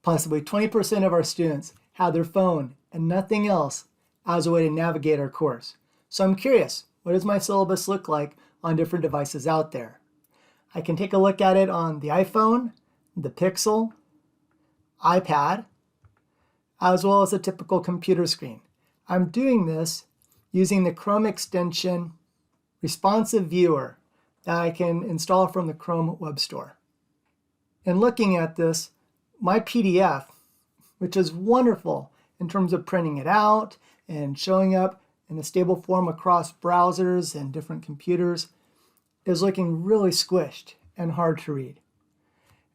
Possibly 20% of our students have their phone and nothing else as a way to navigate our course. So I'm curious, what does my syllabus look like on different devices out there? I can take a look at it on the iPhone, the Pixel, iPad, as well as a typical computer screen. I'm doing this using the Chrome extension responsive viewer that I can install from the Chrome Web Store. In looking at this, my PDF, which is wonderful in terms of printing it out and showing up in a stable form across browsers and different computers, is looking really squished and hard to read.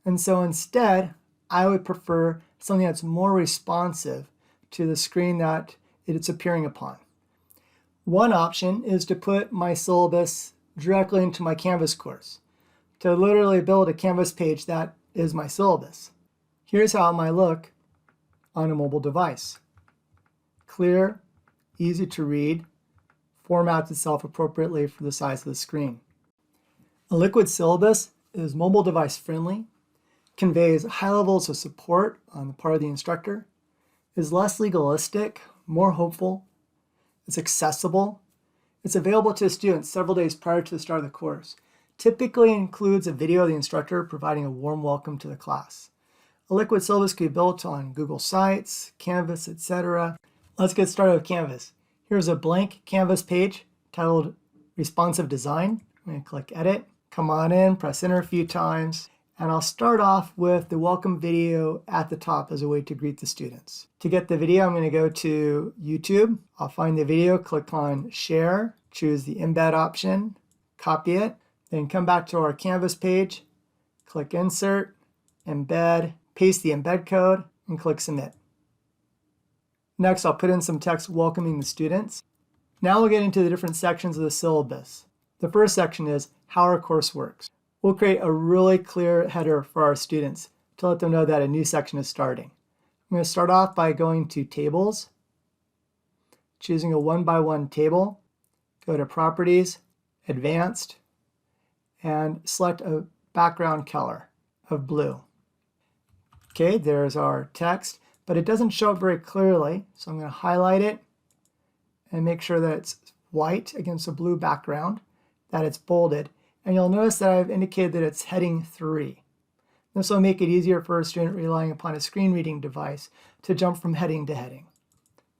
And so instead, I would prefer something that's more responsive to the screen that it's appearing upon. One option is to put my syllabus directly into my Canvas course, to literally build a Canvas page that is my syllabus. Here's how it might look on a mobile device. Clear, easy to read, formats itself appropriately for the size of the screen. A Liquid syllabus is mobile device friendly, conveys high levels of support on the part of the instructor, is less legalistic, more hopeful, it's accessible, it's available to students several days prior to the start of the course, typically includes a video of the instructor providing a warm welcome to the class. A Liquid syllabus can be built on Google Sites, Canvas, etc. Let's get started with Canvas. Here's a blank Canvas page titled Responsive Design. I'm going to click Edit, come on in, press Enter a few times, and I'll start off with the welcome video at the top as a way to greet the students. To get the video, I'm going to go to YouTube. I'll find the video, click on Share, choose the Embed option, copy it, then come back to our Canvas page, click Insert, Embed, paste the embed code, and click Submit. Next, I'll put in some text welcoming the students. Now we'll get into the different sections of the syllabus. The first section is how our course works. We'll create a really clear header for our students to let them know that a new section is starting. I'm going to start off by going to Tables, choosing a 1x1 table, go to Properties, Advanced, and select a background color of blue. Okay, there's our text, but it doesn't show up very clearly, so I'm going to highlight it and make sure that it's white against a blue background, that it's bolded. And you'll notice that I've indicated that it's heading 3. This will make it easier for a student relying upon a screen reading device to jump from heading to heading.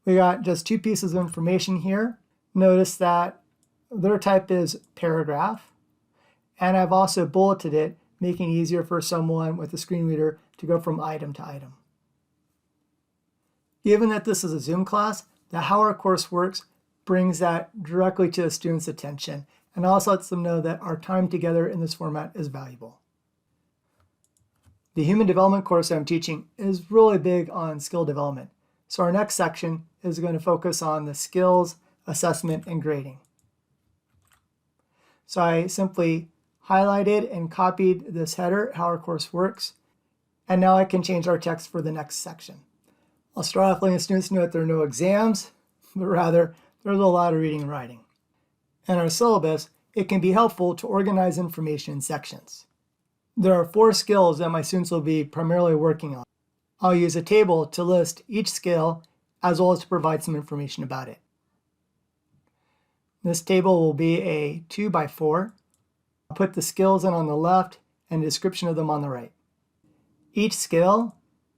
We got just 2 pieces of information here. Notice that their type is paragraph, and I've also bulleted it, making it easier for someone with a screen reader to go from item to item. Given that this is a Zoom class, the How Our Course Works brings that directly to the student's attention and also lets them know that our time together in this format is valuable. The human development course I'm teaching is really big on skill development. So our next section is going to focus on the skills, assessment, and grading. So I simply highlighted and copied this header, How Our Course Works, and now I can change our text for the next section. I'll start off letting students know that there are no exams, but rather there's a lot of reading and writing. In our syllabus, it can be helpful to organize information in sections. There are 4 skills that my students will be primarily working on. I'll use a table to list each skill as well as to provide some information about it. This table will be a 2x4. I'll put the skills in on the left and a description of them on the right. Each skill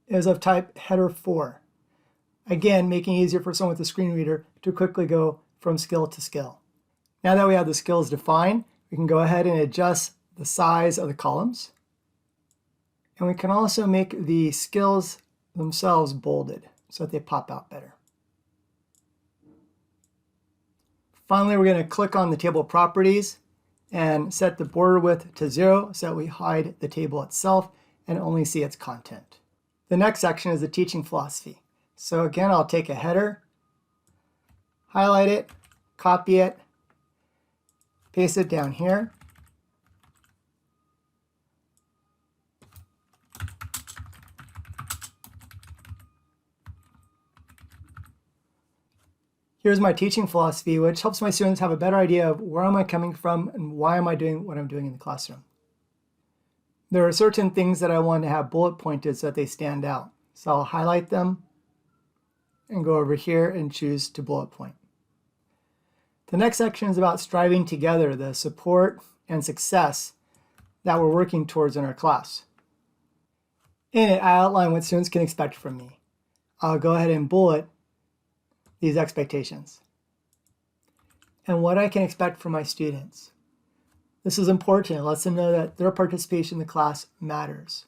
is of type header 4. Again, making it easier for someone with a screen reader to quickly go from skill to skill. Now that we have the skills defined, we can go ahead and adjust the size of the columns. And we can also make the skills themselves bolded so that they pop out better. Finally, we're going to click on the table properties and set the border width to 0 so that we hide the table itself and only see its content. The next section is the teaching philosophy. So again, I'll take a header, highlight it, copy it, paste it down here. Here's my teaching philosophy, which helps my students have a better idea of where am I coming from and why am I doing what I'm doing in the classroom. There are certain things that I want to have bullet pointed so that they stand out. So I'll highlight them and go over here and choose to bullet point. The next section is about striving together, the support and success that we're working towards in our class. In it, I outline what students can expect from me. I'll go ahead and bullet these expectations and what I can expect from my students. This is important. It lets them know that their participation in the class matters.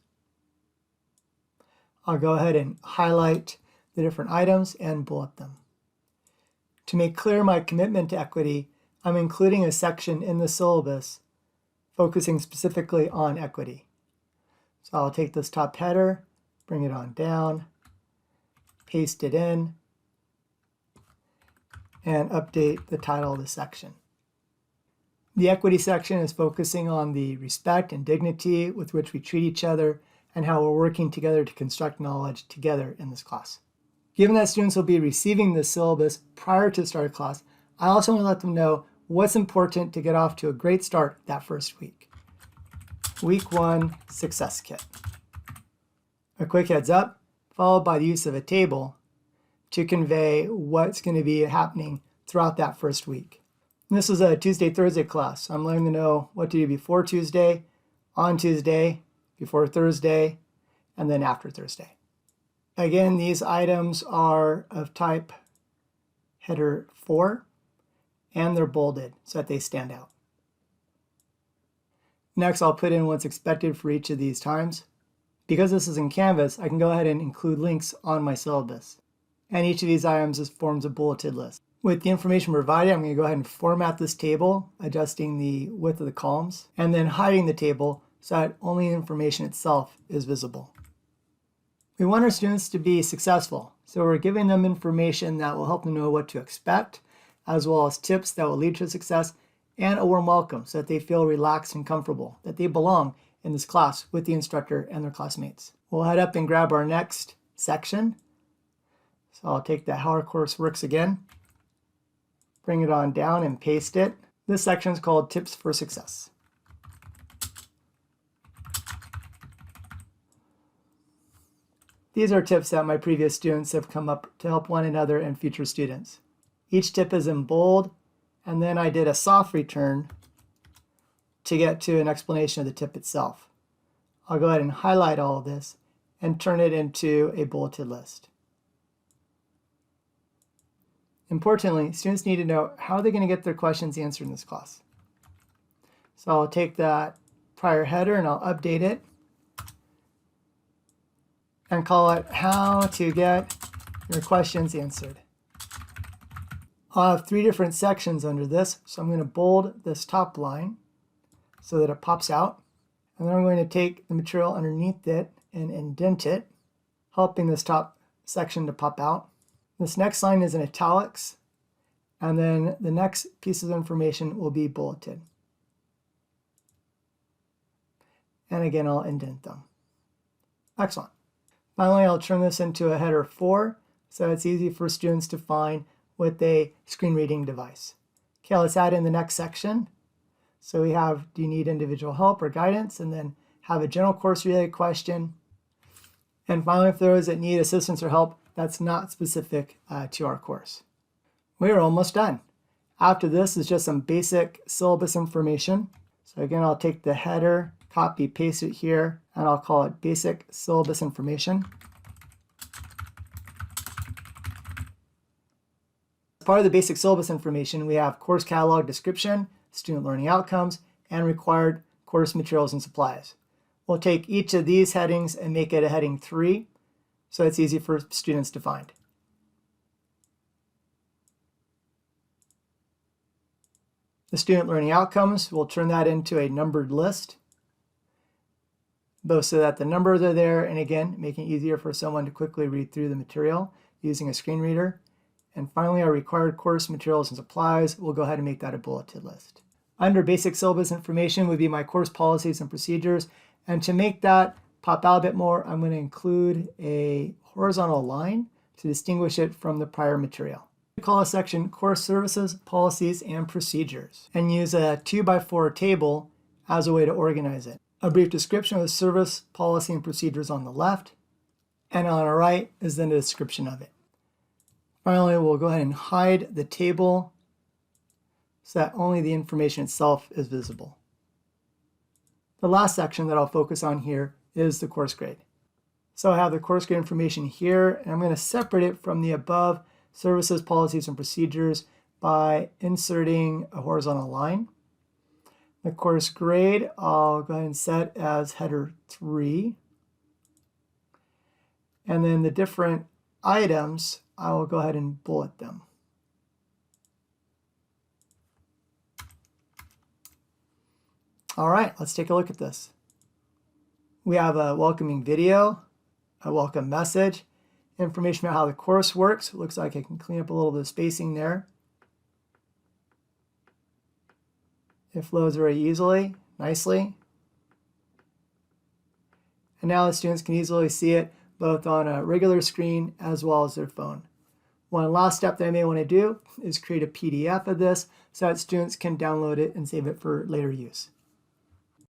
I'll go ahead and highlight the different items and bullet them. To make clear my commitment to equity, I'm including a section in the syllabus focusing specifically on equity. So I'll take this top header, bring it on down, paste it in, and update the title of the section. The equity section is focusing on the respect and dignity with which we treat each other and how we're working together to construct knowledge together in this class. Given that students will be receiving the syllabus prior to the start of class, I also want to let them know what's important to get off to a great start that first week. Week 1 Success Kit. A quick heads up, followed by the use of a table to convey what's going to be happening throughout that first week. And this is a Tuesday-Thursday class. I'm letting them know what to do before Tuesday, on Tuesday, before Thursday, and then after Thursday. Again, these items are of type header 4, and they're bolded so that they stand out. Next, I'll put in what's expected for each of these times. Because this is in Canvas, I can go ahead and include links on my syllabus. And each of these items forms a bulleted list. With the information provided, I'm going to go ahead and format this table, adjusting the width of the columns, and then hiding the table so that only the information itself is visible. We want our students to be successful, so we're giving them information that will help them know what to expect, as well as tips that will lead to success, and a warm welcome so that they feel relaxed and comfortable, that they belong in this class with the instructor and their classmates. We'll head up and grab our next section. So I'll take the How Our Course Works again, bring it on down and paste it. This section is called Tips for Success. These are tips that my previous students have come up to help one another and future students. Each tip is in bold, and then I did a soft return to get to an explanation of the tip itself. I'll go ahead and highlight all of this and turn it into a bulleted list. Importantly, students need to know how they're going to get their questions answered in this class. So I'll take that prior header and I'll update it and call it How to Get Your Questions Answered. I'll have 3 different sections under this, so I'm going to bold this top line so that it pops out. And then I'm going to take the material underneath it and indent it, helping this top section to pop out. This next line is in italics, and then the next piece of information will be bulleted. And again, I'll indent them. Excellent. Finally, I'll turn this into a header 4 so it's easy for students to find with a screen reading device. Okay, let's add in the next section. So we have, do you need individual help or guidance? And then have a general course related question. And finally, if those that need assistance or help, that's not specific to our course. We're almost done. After this is just some basic syllabus information. So again, I'll take the header, copy, paste it here, and I'll call it basic syllabus information. As part of the basic syllabus information, we have course catalog description, student learning outcomes, and required course materials and supplies. We'll take each of these headings and make it a heading 3, so it's easy for students to find. The student learning outcomes, we'll turn that into a numbered list, both so that the numbers are there, and again, making it easier for someone to quickly read through the material using a screen reader. And finally, our required course materials and supplies, we'll go ahead and make that a bulleted list. Under basic syllabus information would be my course policies and procedures. And to make that pop out a bit more, I'm going to include a horizontal line to distinguish it from the prior material. We call a section Course Services, Policies, and Procedures, and use a 2x4 table as a way to organize it. A brief description of the service, policy, and procedures on the left, And on our right is then the description of it. Finally, we'll go ahead and hide the table so that only the information itself is visible. The last section that I'll focus on here is the course grade. So I have the course grade information here, and I'm going to separate it from the above services, policies, and procedures by inserting a horizontal line. The course grade, I'll go ahead and set as header 3. And then the different items, I will go ahead and bullet them. All right, let's take a look at this. We have a welcoming video, a welcome message, information about how the course works. It looks like I can clean up a little bit of spacing there. It flows very easily, nicely. And now the students can easily see it both on a regular screen as well as their phone. One last step that I may want to do is create a PDF of this so that students can download it and save it for later use.